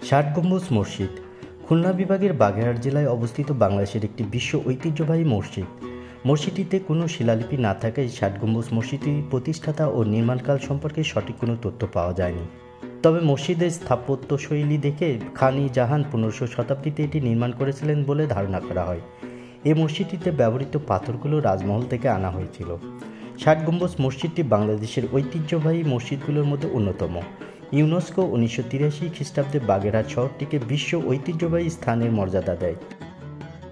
ষাট গম্বুজ মসজিদ খুলনা বিভাগের বাগেরহাট জেলায় অবস্থিত বাংলাদেশের একটি বিশ্ব ঐতিহ্যবাহী মসজিদ। মসজিদটিতে কোনো শিলালিপি না থাকায় ষাট গম্বুজ মসজিদটির প্রতিষ্ঠাতা ও নির্মাণকাল সম্পর্কে সঠিক কোনো তথ্য পাওয়া যায়নি। তবে মসজিদের স্থাপত্যশৈলী দেখে খান-ই জাহান 1500 শতাব্দীতে এটি নির্মাণ করেছিলেন বলে ধারণা করা হয়। এই মসজিদটিতে ব্যবহৃত পাথরগুলো রাজমহল থেকে আনা হয়েছিল। ষাট গম্বুজ মসজিদটি বাংলাদেশের ঐতিহ্যবাহী মসজিদগুলোর মধ্যে অন্যতম। ইউনেস্কো 1983 খ্রিস্টাব্দে বাগেরহাট শহরটিকে বিশ্ব ঐতিহ্যবাহী স্থানের মর্যাদা দেয়।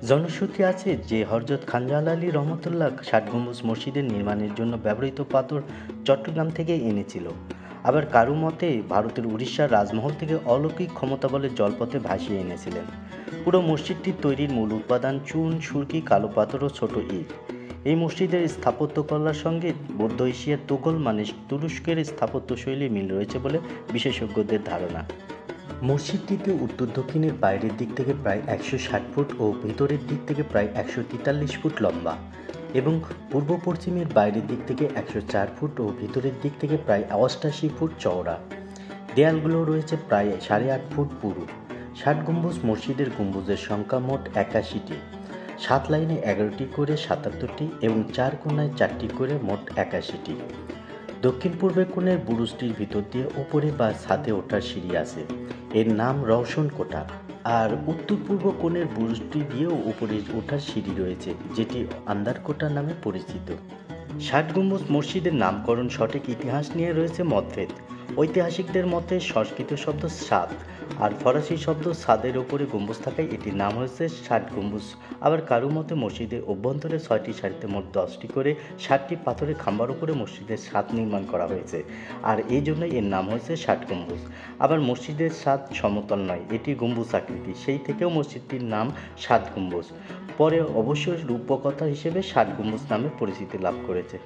জনশ্রুতি আছে যে হযরত খানজাহান আলী রহমতুল্লাহ ষাট গম্বুজ মসজিদের নির্মাণের জন্য ব্যবহৃত পাথর চট্টগ্রাম থেকে এনেছিল। আবার কারো মতে ভারতের উড়িষ্যার রাজমহল থেকে অলৌকিক ক্ষমতা বলে জলপথে ভাসিয়ে এনেছিলেন। পুরো মসজিদটির তৈরির মূল উপাদান চুন, সুরকি, কালো পাথর ও ছোট ইট। এই মসজিদের স্থাপত্যকলার সঙ্গে মধ্য এশিয়ার তুগল মানে তুরস্কের স্থাপত্যশৈলী মিল রয়েছে বলে বিশেষজ্ঞদের ধারণা। মসজিদটিতে উত্তর দক্ষিণের বাইরের দিক থেকে প্রায় 160 ফুট ও ভেতরের দিক থেকে প্রায় 143 ফুট লম্বা এবং পূর্ব পশ্চিমের বাইরের দিক থেকে 104 ফুট ও ভিতরের দিক থেকে প্রায় 88 ফুট চওড়া। দেয়ালগুলো রয়েছে প্রায় 8.5 ফুট পুরু। ষাট গম্বুজ মসজিদের গম্বুজের সংখ্যা মোট 81টি। 7 লাইনে 11টি করে 77টি এবং 4 কোণায় 4টি করে মোট 81টি। দক্ষিণ পূর্বের কোণের বুরুজটির ভিতর দিয়ে উপরে বা ছাদে ওঠার সিঁড়ি আছে, এর নাম রওশন কোঠা। আর উত্তর পূর্ব কোণের বুরুজটি দিয়েও উপরে ওঠার সিঁড়ি রয়েছে, যেটি আন্দার কোঠা নামে পরিচিত। ষাট গম্বুজ মসজিদের নামকরণ সঠিক ইতিহাস নিয়ে রয়েছে মতভেদ। ঐতিহাসিকদের মতে সংস্কৃত শব্দ সাদ আর ফরাসি শব্দ সাদের ওপরে গম্বুজ থাকায় এটির নাম হয়েছে ষাট গম্বুজ। আবার কারো মতে মসজিদের অভ্যন্তরে 6টি সারিতে মোট 10টি করে 60টি পাথরের খাম্বার উপরে মসজিদের ছাদ নির্মাণ করা হয়েছে, আর এই জন্যই এর নাম হয়েছে ষাট গম্বুজ। আবার মসজিদের ছাদ সমতল নয়, এটি গম্বুজ আকৃতি, সেই থেকেও মসজিদটির নাম ষাট গম্বুজ। পরে অবশ্য রূপকথা হিসেবে ষাট গম্বুজ নামে পরিচিতি লাভ করেছে।